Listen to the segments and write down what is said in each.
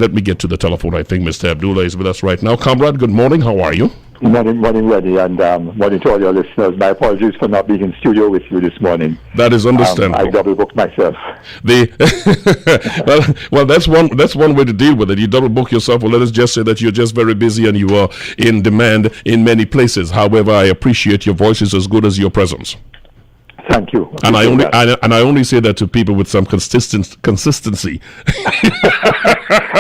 Let me get to the telephone. I think Mr. Abdullah is with us right now. Comrade, good morning. How are you? Morning, Rennie, and morning to all your listeners. My apologies for not being in studio with you this morning. That is understandable. I double booked myself. Well, that's one way to deal with it. You double book yourself. Well, let us just say that you're just very busy and you are in demand in many places. However, I appreciate your voice is as good as your presence. Thank you. And I only say that to people with some consistency.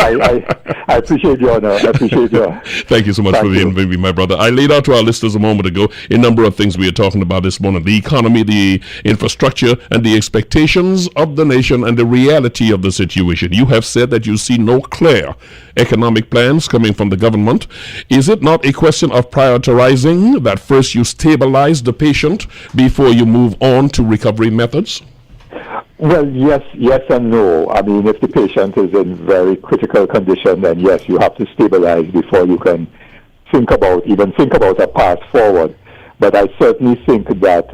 I appreciate your honor. I appreciate your. Thank you so much for being with me, my brother. I laid out to our listeners a moment ago a number of things we are talking about this morning: the economy, the infrastructure, and the expectations of the nation and the reality of the situation. You have said that you see no clear economic plans coming from the government. Is it not a question of prioritizing that first you stabilize the patient before you move on to recovery methods? Well, yes and no. I mean, if the patient is in very critical condition, then yes, you have to stabilize before you can think about a path forward. But I certainly think that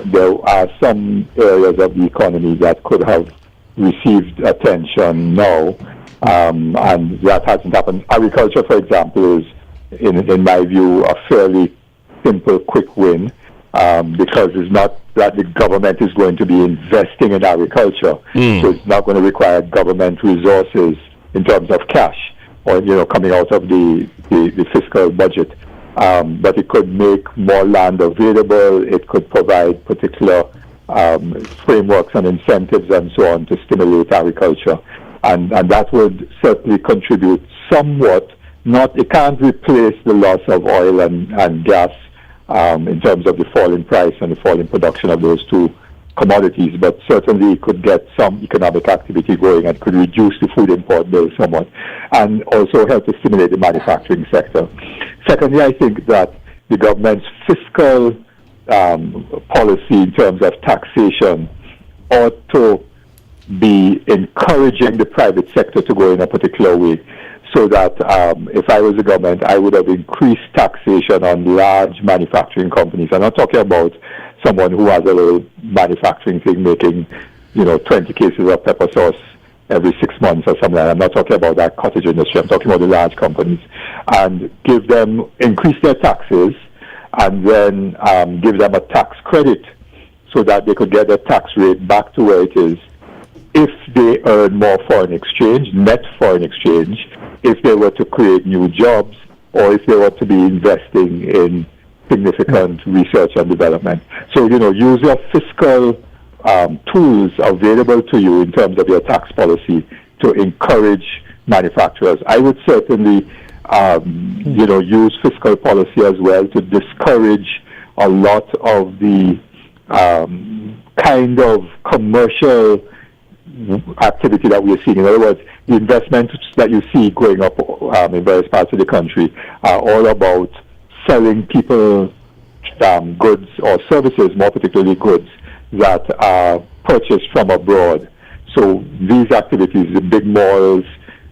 there are some areas of the economy that could have received attention now, and that hasn't happened. Agriculture, for example, is, in my view, a fairly simple, quick win. Because it's not that the government is going to be investing in agriculture, so it's not going to require government resources in terms of cash or coming out of the fiscal budget. But it could make more land available. It could provide particular frameworks and incentives and so on to stimulate agriculture, and that would certainly contribute somewhat. It can't replace the loss of oil and gas. In terms of the fall in price and the fall in production of those two commodities, but certainly it could get some economic activity going and could reduce the food import bill somewhat, and also help to stimulate the manufacturing sector. Secondly, I think that the government's fiscal policy in terms of taxation ought to be encouraging the private sector to go in a particular way. So that if I was the government, I would have increased taxation on large manufacturing companies. I'm not talking about someone who has a little manufacturing thing making, 20 cases of pepper sauce every 6 months or something like that. I'm not talking about that cottage industry. I'm talking about the large companies. And increase their taxes, and then give them a tax credit so that they could get their tax rate back to where it is if they earn more foreign exchange, net foreign exchange, if they were to create new jobs, or if they were to be investing in significant research and development. So, use your fiscal tools available to you in terms of your tax policy to encourage manufacturers. I would certainly, use fiscal policy as well to discourage a lot of the kind of commercial activity that we are seeing. In other words, the investments that you see going up in various parts of the country are all about selling people goods or services, more particularly goods, that are purchased from abroad. So these activities, the big malls,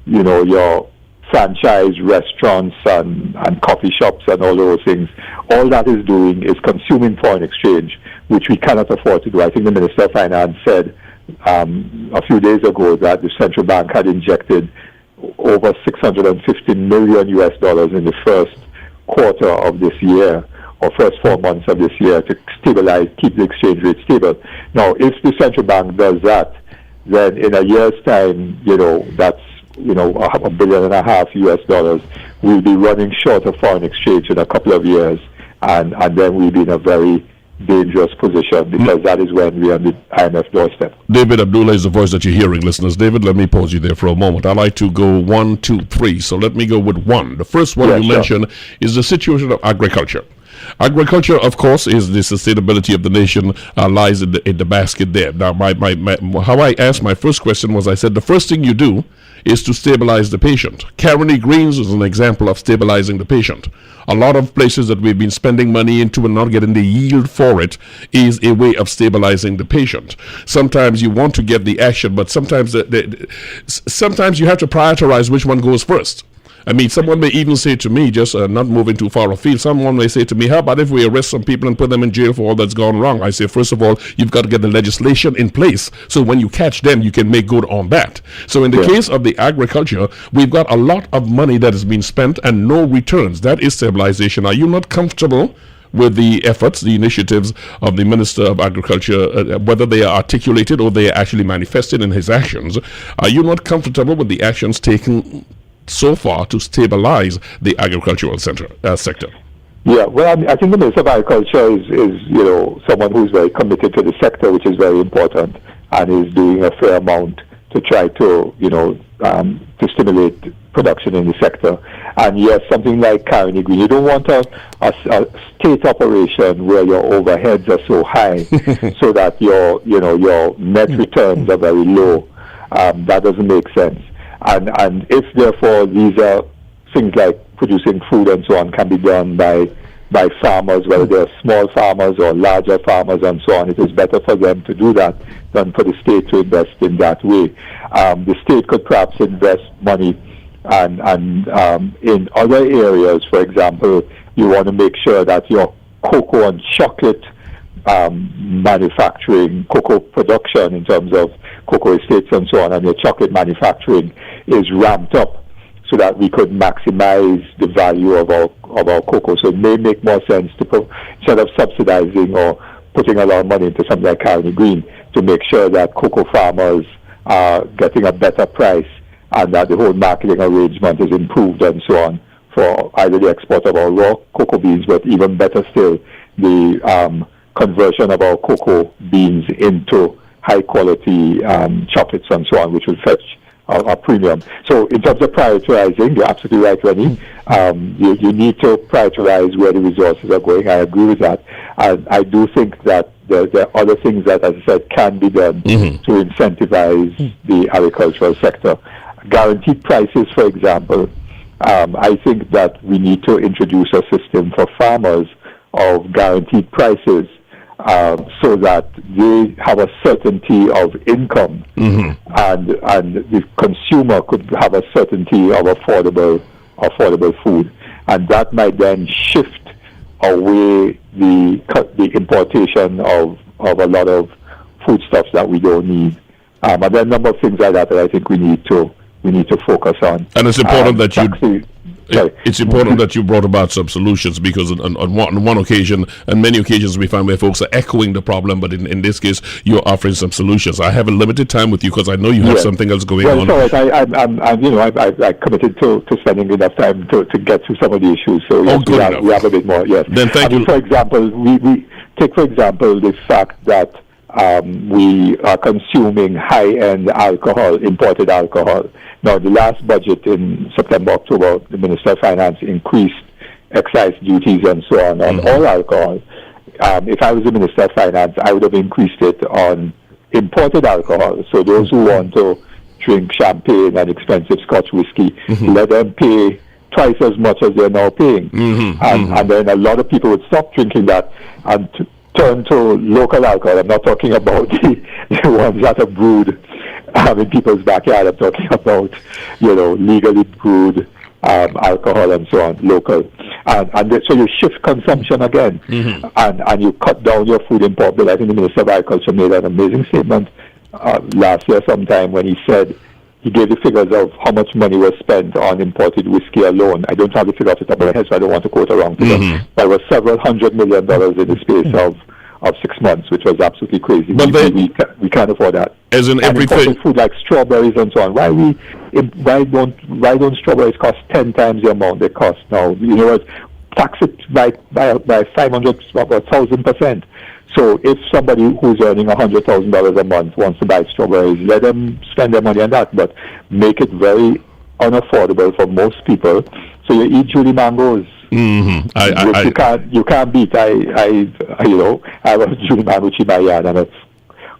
your franchise restaurants and coffee shops and all those things, all that is doing is consuming foreign exchange, which we cannot afford to do. I think the Minister of Finance said a few days ago that the central bank had injected over $650 million in the first quarter of this year, or first 4 months of this year, to stabilize, keep the exchange rate stable. Now, if the central bank does that, then in a year's time, that's $1.5 billion, we'll be running short of foreign exchange in a couple of years, and then we'll be in a very dangerous position, because that is when we are on the IMF doorstep. David Abdullah is the voice that you're hearing, listeners. David, let me pause you there for a moment. I like to go 1, 2, 3. So let me go with one. The first one mentioned is the situation of agriculture. Agriculture, of course, is the sustainability of the nation lies in the basket there. Now, how I asked my first question was, I said, the first thing you do is to stabilize the patient. Carony Greens is an example of stabilizing the patient. A lot of places that we've been spending money into and not getting the yield for it is a way of stabilizing the patient. Sometimes you want to get the action, but sometimes sometimes you have to prioritize which one goes first. I mean, someone may even say to me, just not moving too far afield, someone may say to me, how about if we arrest some people and put them in jail for all that's gone wrong? I say, first of all, you've got to get the legislation in place, so when you catch them, you can make good on that. So in the case of the agriculture, we've got a lot of money that has been spent and no returns. That is stabilization. Are you not comfortable with the efforts, the initiatives of the Minister of Agriculture, whether they are articulated or they are actually manifested in his actions? Are you not comfortable with the actions taken so far to stabilize the agricultural sector? Yeah, well, I think the Minister of Agriculture is someone who's very committed to the sector, which is very important, and is doing a fair amount to try to, to stimulate production in the sector. And yes, something like carrying green. You don't want a state operation where your overheads are so high so that your net returns are very low. That doesn't make sense. And if therefore these are things like producing food and so on can be done by farmers, whether they're small farmers or larger farmers and so on, it is better for them to do that than for the state to invest in that way. The state could perhaps invest money and in other areas. For example, you want to make sure that your cocoa and chocolate manufacturing, cocoa production in terms of cocoa estates and so on, and your chocolate manufacturing is ramped up so that we could maximize the value of our cocoa. So it may make more sense to instead of subsidizing or putting a lot of money into something like Carnegie Green, to make sure that cocoa farmers are getting a better price and that the whole marketing arrangement is improved and so on for either the export of our raw cocoa beans, but even better still, the conversion of our cocoa beans into high quality chocolates and so on, which will fetch a premium. So in terms of prioritizing, you're absolutely right, Rennie. You need to prioritize where the resources are going. I agree with that. And I do think that there are other things that, as I said, can be done to incentivize the agricultural sector. Guaranteed prices, for example. I think that we need to introduce a system for farmers of guaranteed prices so that they have a certainty of income and the consumer could have a certainty of affordable food. And that might then shift away the importation of a lot of foodstuffs that we don't need. And there are a number of things like that I think we need to focus on. And it's important that it's important that you brought about some solutions, because on one occasion, and many occasions, we find where folks are echoing the problem, but in this case, you're offering some solutions. I have a limited time with you because I know you have something else going on. Well, sorry, I committed to spending enough time to get through some of the issues. So yes, we have a bit more. Yes. Then thank you. For example, we take for example the fact that we are consuming high-end alcohol, imported alcohol. Now, the last budget in September, October, the Minister of Finance increased excise duties and so on all alcohol. If I was the Minister of Finance, I would have increased it on imported alcohol. So those who want to drink champagne and expensive Scotch whiskey, let them pay twice as much as they're now paying. And then a lot of people would stop drinking that and turn to local alcohol. I'm not talking about the ones that are brewed in people's backyard. I'm talking about, legally brewed alcohol and so on, local. And so you shift consumption again, and you cut down your food import bill. I think the Minister of Agriculture made an amazing statement last year sometime when he said, he gave the figures of how much money was spent on imported whiskey alone. I don't have the figure off the top of my head, so I don't want to quote a wrong figure. But it was several $100 million in the space of 6 months, which was absolutely crazy. But we can't afford that. As in everything, food like strawberries and so on. Why don't strawberries cost 10 times the amount they cost now? Tax it by 500 about 1,000%. So if somebody who's earning $100,000 a month wants to buy strawberries, let them spend their money on that, but make it very unaffordable for most people. So you eat Julie mangoes, which you can't beat. I have a Julie mango in my yard, and a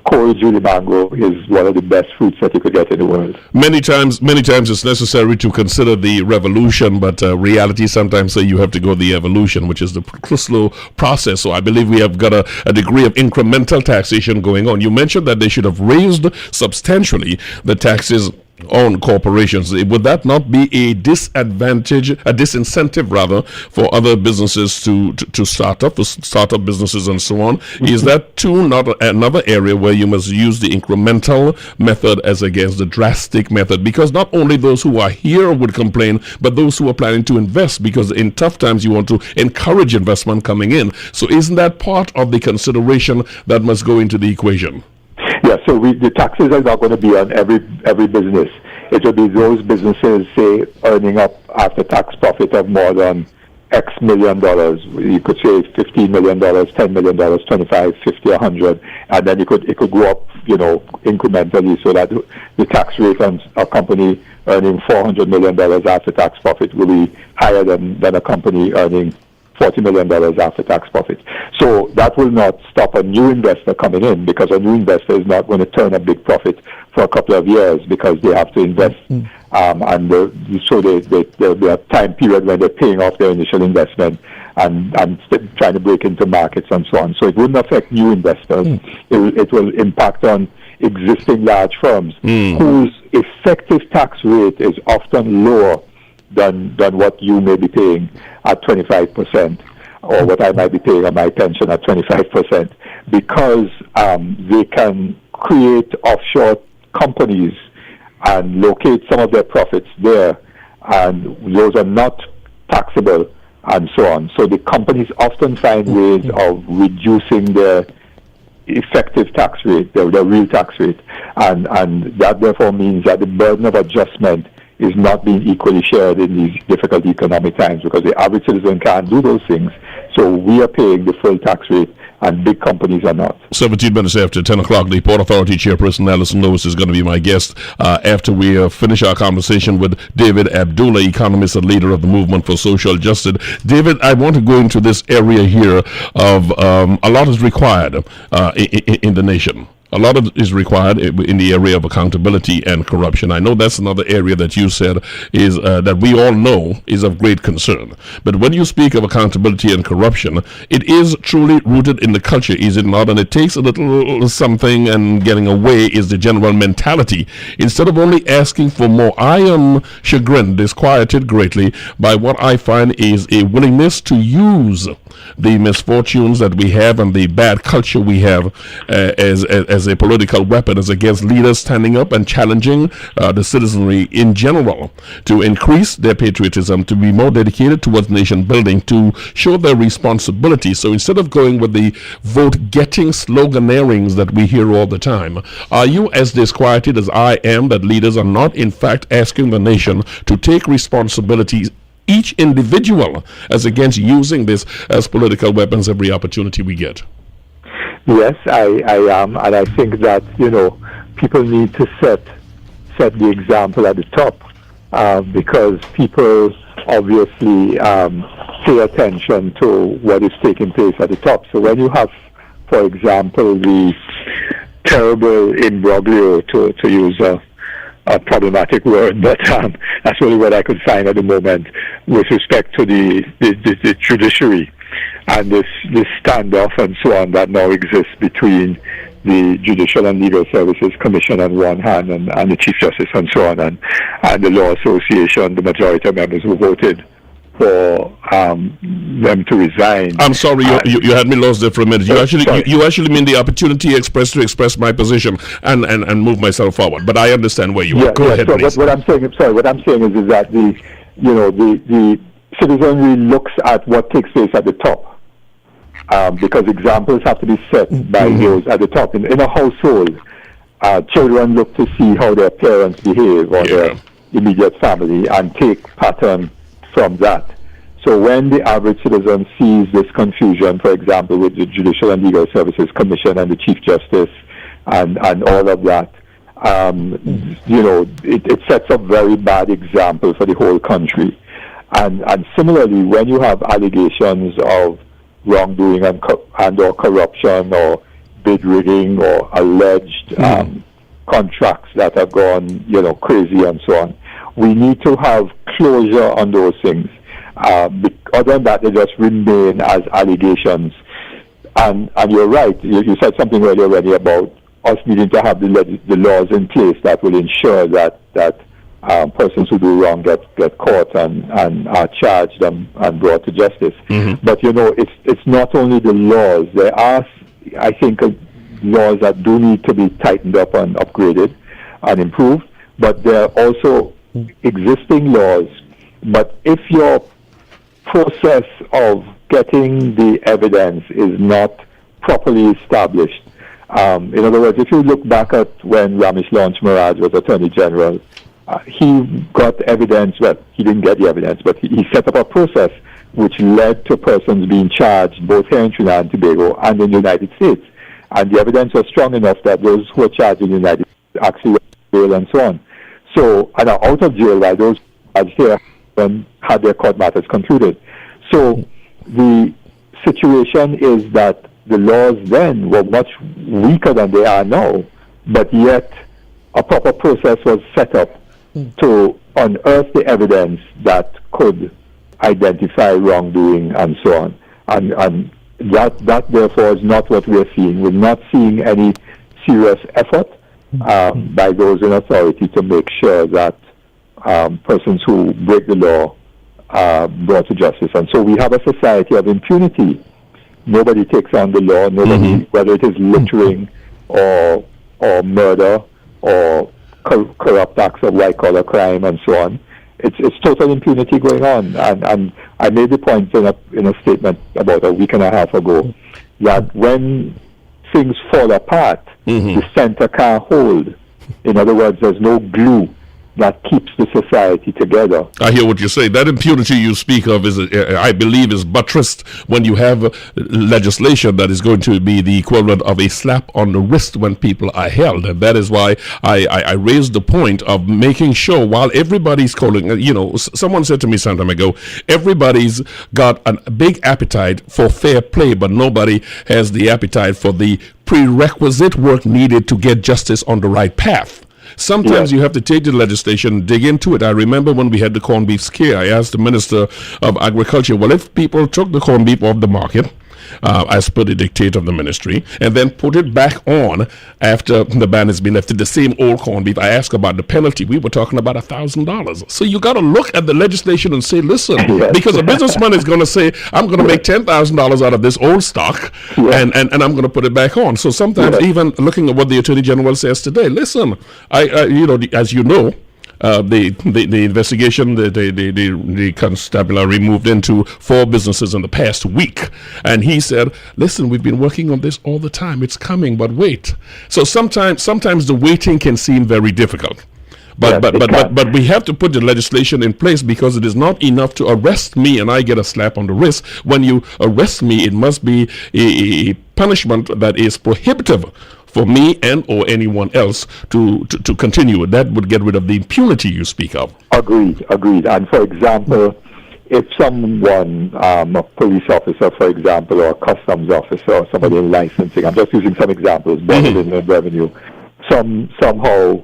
core Julie mango is one of the best fruits that you could get in the world. Many times it's necessary to consider the revolution, but reality sometimes say you have to go the evolution, which is the slow process. So I believe we have got a degree of incremental taxation going on. You mentioned that they should have raised substantially the taxes own corporations. Would that not be a disincentive rather, for other businesses to start up, for startup businesses and so on? Is that too not another area where you must use the incremental method as against the drastic method? Because not only those who are here would complain, but those who are planning to invest, because in tough times you want to encourage investment coming in. So isn't that part of the consideration that must go into the equation? Yeah, so the taxes are not going to be on every business. It will be those businesses, say, earning up after-tax profit of more than X million dollars. You could say $15 million, $10 million, 25, 50, 100, and then it could go up, incrementally, so that the tax rate on a company earning $400 million after-tax profit will be higher than a company earning $40 million after tax profit. So that will not stop a new investor coming in, because a new investor is not going to turn a big profit for a couple of years, because they have to invest. So there'll be a time period when they're paying off their initial investment and trying to break into markets and so on. So it wouldn't affect new investors. It will impact on existing large firms whose effective tax rate is often lower than what you may be paying at 25%, or what I might be paying on my pension at 25%, because they can create offshore companies and locate some of their profits there, and those are not taxable and so on. So the companies often find ways of reducing their effective tax rate, their real tax rate, and that therefore means that the burden of adjustment is not being equally shared in these difficult economic times, because the average citizen can't do those things. So we are paying the full tax rate, and big companies are not. 17 minutes after 10 o'clock, the Port Authority Chairperson Alison Lewis is going to be my guest after we finish our conversation with David Abdullah, economist and leader of the Movement for Social Justice. David, I want to go into this area here of a lot is required in the nation. A lot of it is required in the area of accountability and corruption. I know that's another area that you said is that we all know is of great concern. But when you speak of accountability and corruption, it is truly rooted in the culture, is it not? And it takes a little something, and getting away is the general mentality. Instead of only asking for more, I am chagrined, disquieted greatly by what I find is a willingness to use the misfortunes that we have and the bad culture we have as a political weapon, as against leaders standing up and challenging the citizenry in general to increase their patriotism, to be more dedicated towards nation building, to show their responsibility. So instead of going with the vote-getting sloganeerings that we hear all the time, are you as disquieted as I am that leaders are not in fact asking the nation to take responsibilities, each individual, as against using this as political weapons every opportunity we get? Yes, I am, and I think that people need to set the example at the top, because people obviously pay attention to what is taking place at the top. So when you have, for example, the terrible imbroglio, to use a problematic word, but that's really what I could find at the moment with respect to the judiciary, and this standoff and so on that now exists between the Judicial and Legal Services Commission on one hand and the Chief Justice and so on, and the Law Association, the majority of members who voted for them to resign. I'm sorry, you had me lost there for a minute. You actually mean the opportunity to express my position and move myself forward. But I understand where you are. Go ahead, so please. What I'm saying is that the citizenry looks at what takes place at the top, because examples have to be set by those at the top. In a household, children look to see how their parents behave, or their immediate family, and take pattern from that. So when the average citizen sees this confusion, for example, with the Judicial and Legal Services Commission and the Chief Justice and all of that, it sets a very bad example for the whole country. And similarly, when you have allegations of wrongdoing and or corruption or bid rigging or alleged contracts that have gone crazy and so on, we need to have closure on those things. Other than that, they just remain as allegations. And you're right. You said something earlier already about us needing to have the laws in place that will ensure that persons who do wrong get caught and are charged and brought to justice. But it's not only the laws. There are, I think, laws that do need to be tightened up and upgraded and improved. But there are also existing laws. But if your process of getting the evidence is not properly established, in other words, if you look back at when Ramesh Launch Maharaj was Attorney General, he got evidence. Well, he didn't get the evidence, but he set up a process which led to persons being charged both here in Trinidad and Tobago and in the United States. And the evidence was strong enough that those who were charged in the United States actually went to jail and so on. So, and are out of jail while those charged here had their court matters concluded. So the situation is that the laws then were much weaker than they are now, but yet a proper process was set up to unearth the evidence that could identify wrongdoing and so on. And that therefore is not what we are seeing. We're not seeing any serious effort by those in authority to make sure that persons who break the law are brought to justice. And so we have a society of impunity. Nobody takes on the law, nobody, whether it is littering or murder or corrupt acts of white-collar crime and so on. It's total impunity going on. And I made the point in a statement about a week and a half ago that when things fall apart, the center can't hold. In other words, there's no glue that keeps the society together. I hear what you say. That impunity you speak of is, I believe, is buttressed when you have legislation that is going to be the equivalent of a slap on the wrist when people are held. And that is why I raised the point of making sure while everybody's calling, someone said to me some time ago, everybody's got a big appetite for fair play, but nobody has the appetite for the prerequisite work needed to get justice on the right path. Sometimes you have to take the legislation, dig into it. I remember when we had the corned beef scare, I asked the Minister of Agriculture, well, if people took the corned beef off the market, as per the dictate of the ministry, and then put it back on after the ban has been lifted, the same old corned beef, I asked about the penalty. We were talking about $1,000. So you got to look at the legislation and say, listen, because a businessman is going to say, I'm going to make $10,000 out of this old stock, and I'm going to put it back on. So sometimes even looking at what the Attorney General says today, listen, as you know, the investigation, the constabulary moved into 4 businesses in the past week, and he said, listen, we've been working on this all the time, it's coming, but wait. So sometimes the waiting can seem very difficult. But we have to put the legislation in place, because it is not enough to arrest me and I get a slap on the wrist. When you arrest me, it must be a punishment that is prohibitive for me and or anyone else to continue. That would get rid of the impunity you speak of. Agreed. And for example, if someone, a police officer, for example, or a customs officer, or somebody in licensing, I'm just using some examples, better than revenue, somehow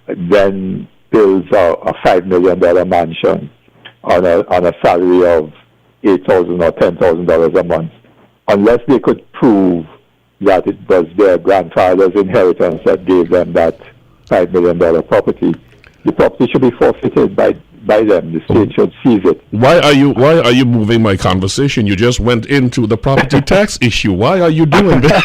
then builds a $5 million mansion on a salary of $8,000 or $10,000 a month, unless they could prove that it was their grandfather's inheritance that gave them that $5 million property, the property should be forfeited by them. The state should seize it. Why are you moving my conversation? You just went into the property tax issue. Why are you doing that?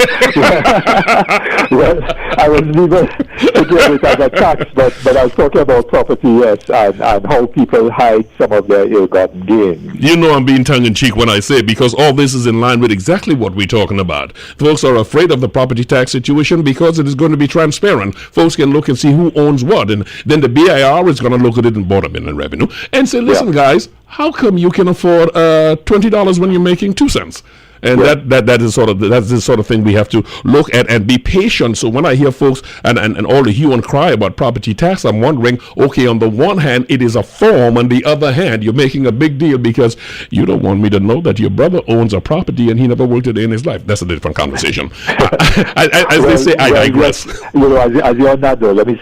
Well, I was leaving to get it as a tax, but I was talking about property, yes, and how people hide some of their ill-gotten gains. You know I'm being tongue-in-cheek when I say, because all this is in line with exactly what we're talking about. Folks are afraid of the property tax situation because it is going to be transparent. Folks can look and see who owns what, and then the BIR is going to look at it and bottom in revenue and say, listen, guys, how come you can afford $20 when you're making 2 cents? And that's the sort of thing we have to look at and be patient. So when I hear folks and all the hue and cry about property tax, I'm wondering, okay, on the one hand, it is a form. On the other hand, you're making a big deal because you don't want me to know that your brother owns a property and he never worked a day in his life. That's a different conversation. They say, I digress. Yes, as you're on that, though, let me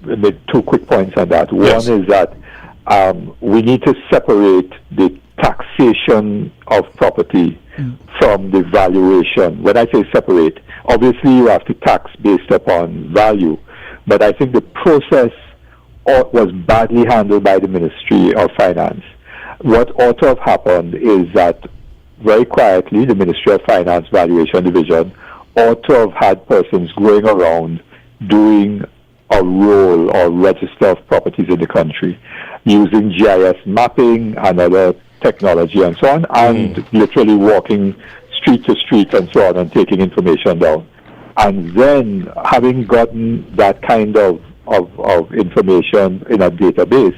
make 2 quick points on that. One is that we need to separate the taxation of property from the valuation. When I say separate, obviously you have to tax based upon value, but I think the process was badly handled by the Ministry of Finance. What ought to have happened is that very quietly the Ministry of Finance Valuation Division ought to have had persons going around doing a roll or register of properties in the country using GIS mapping and other technology and so on, and literally walking street to street and so on and taking information down. And then having gotten that kind of information in a database,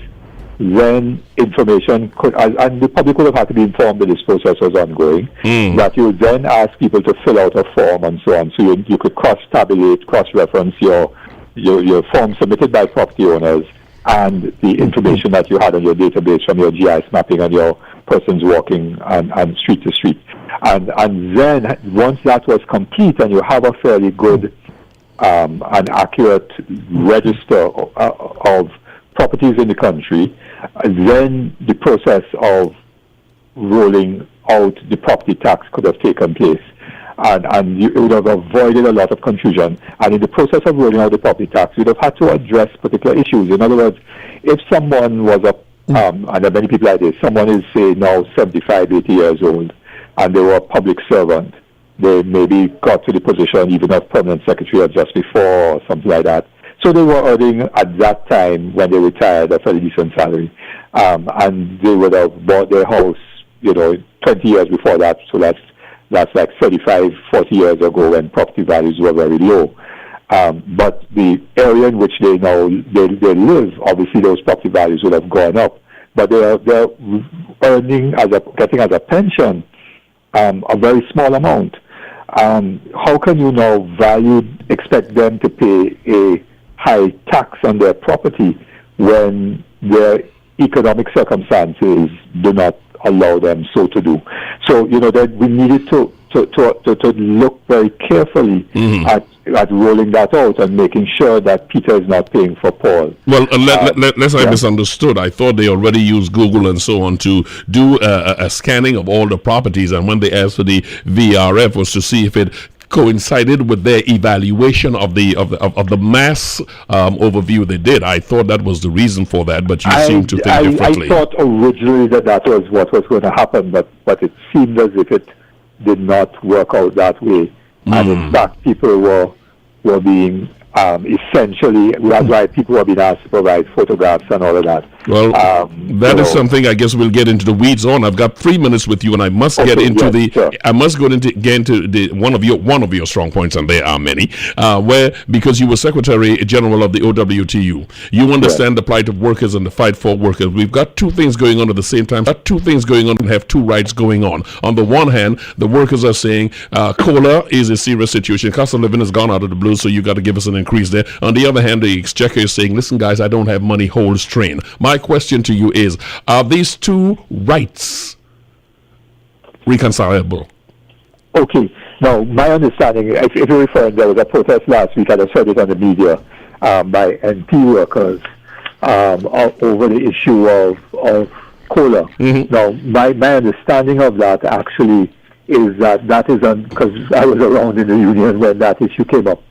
then information could, and the public would have had to be informed that this process was ongoing, that you would then ask people to fill out a form and so on, so you could cross-tabulate, cross-reference your form submitted by property owners and the information that you had on your database from your GIS mapping and your persons walking and street to street. And then once that was complete and you have a fairly good and accurate register of properties in the country, then the process of rolling out the property tax could have taken place. And you would have avoided a lot of confusion. And in the process of rolling out the property tax, you'd have had to address particular issues. In other words, if someone was and there are many people like this, someone is, say, now 75, 80 years old, and they were a public servant, they maybe got to the position even of permanent secretary or just before or something like that. So they were earning at that time when they retired a fairly decent salary. And they would have bought their house, 20 years before that. So that's like 35, 40 years ago when property values were very low. But the area in which they live, obviously those property values would have gone up. But they're earning getting as a pension a very small amount. How can you now expect them to pay a high tax on their property when their economic circumstances do not allow them so to do? So, that we needed to look very carefully at rolling that out and making sure that Peter is not paying for Paul. Well, unless I misunderstood, I thought they already used Google and so on to do a scanning of all the properties, and when they asked for the VRF was to see if it coincided with their evaluation of the mass overview they did. I thought that was the reason for that, but you seem to think differently. I thought originally that was what was going to happen, but it seemed as if it did not work out that way. And in fact, people were being essentially, that's why people were being asked to provide photographs and all of that. Well, that is something I guess we'll get into the weeds on. I've got 3 minutes with you, and I must get into I must get into the one of your strong points, and there are many. Because you were Secretary General of the OWTU, you understand the plight of workers and the fight for workers. We've got two things going on at the same time. Two things going on and have two rights going on. On the one hand, the workers are saying COLA is a serious situation. Cost of living has gone out of the blue, so you got to give us an increase there. On the other hand, the Exchequer is saying, listen, guys, I don't have money, hold strain. My question to you is, are these two rights reconcilable? Okay. Now, my understanding, if you're referring, there was a protest last week, and I heard it on the media, by NP workers over the issue of COLA. Now, my understanding of that actually is that is, because I was around in the union when that issue came up,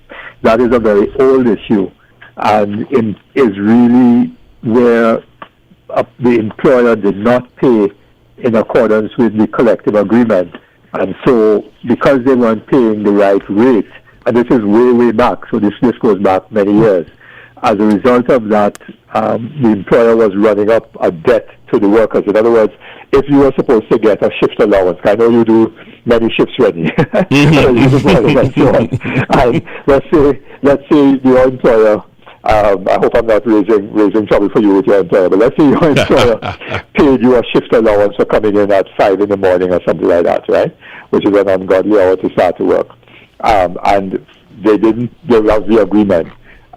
that is a very old issue, and is really where the employer did not pay in accordance with the collective agreement. And so, because they weren't paying the right rate, and this is way back, so this goes back many years, as a result of that, the employer was running up a debt to the workers. In other words, if you were supposed to get a shift allowance, I know you do many shifts, Rennie, and so on. And let's say your employer, I hope I'm not raising trouble for you with your employer, but let's say your employer paid you a shift allowance for coming in at 5 in the morning or something like that, right? Which is an ungodly hour to start to work. And they was the agreement,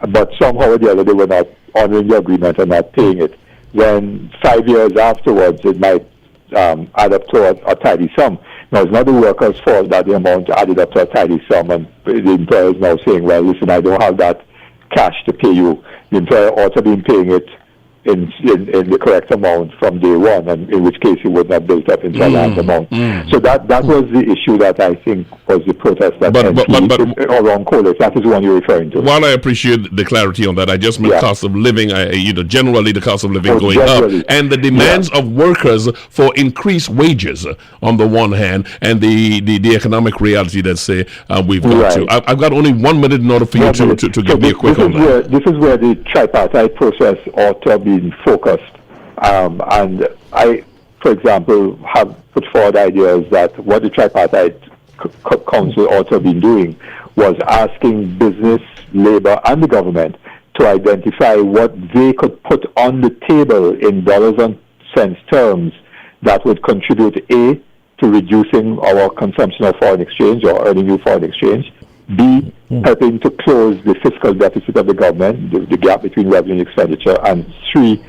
but somehow or the other they were not honoring the agreement and not paying it. Then 5 years afterwards, it might add up to a tidy sum. Now, it's not the worker's fault that the amount added up to a tidy sum, and the employer is now saying, well, listen, I don't have that cash to pay you. The employer ought to be paying it in the correct amount from day one, and in which case it would not build up into a large amount. So that was the issue that I think was the protest that around coal. That is the one you're referring to. While I appreciate the clarity on that, I just mean cost of living. Generally the cost of living going up, and the demands of workers for increased wages on the one hand, and the economic reality that say we've got to. I've got only 1 minute in order for you to give me a quick on that. This is where the tripartite process ought to be focused. And I, for example, have put forward ideas that what the tripartite council ought to have been doing was asking business, labor, and the government to identify what they could put on the table in dollars and cents terms that would contribute, A, to reducing our consumption of foreign exchange or earning new foreign exchange, B, helping to close the fiscal deficit of the government, the gap between revenue and expenditure, and 3,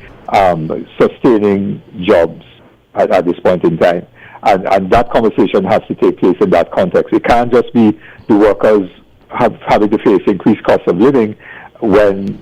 sustaining jobs at this point in time. And that conversation has to take place in that context. It can't just be the workers having to face increased cost of living when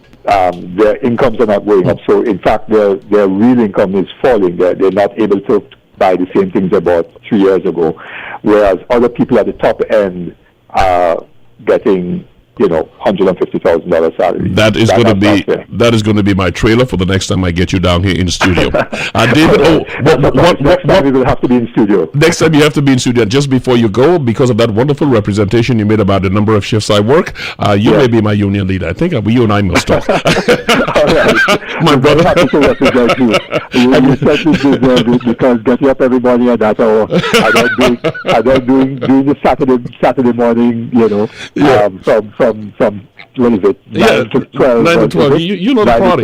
their incomes are not going up. So, in fact, their real income is falling. They're not able to buy the same things they bought 3 years ago, whereas other people at the top end are getting $150,000 salary. That is going to be my trailer for the next time I get you down here in studio. David, next time we will have to be in studio. Next time you have to be in studio. Just before you go, because of that wonderful representation you made about the number of shifts I work, you may be my union leader. I think you and I must talk. All right. My brother happy to represent you. You certainly deserve it, because getting up everybody at that hour, I don't doing the Saturday morning, from what is it? 9 to 12. 9 to 12. You know the party.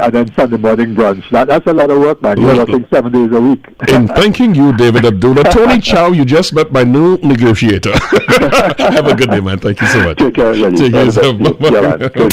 And then Sunday morning brunch. That's a lot of work, man. You're working 7 days a week. In thanking you, David Abdullah. Tony Chow, you just met my new negotiator. Have a good day, man. Thank you so much. Take care. Take care.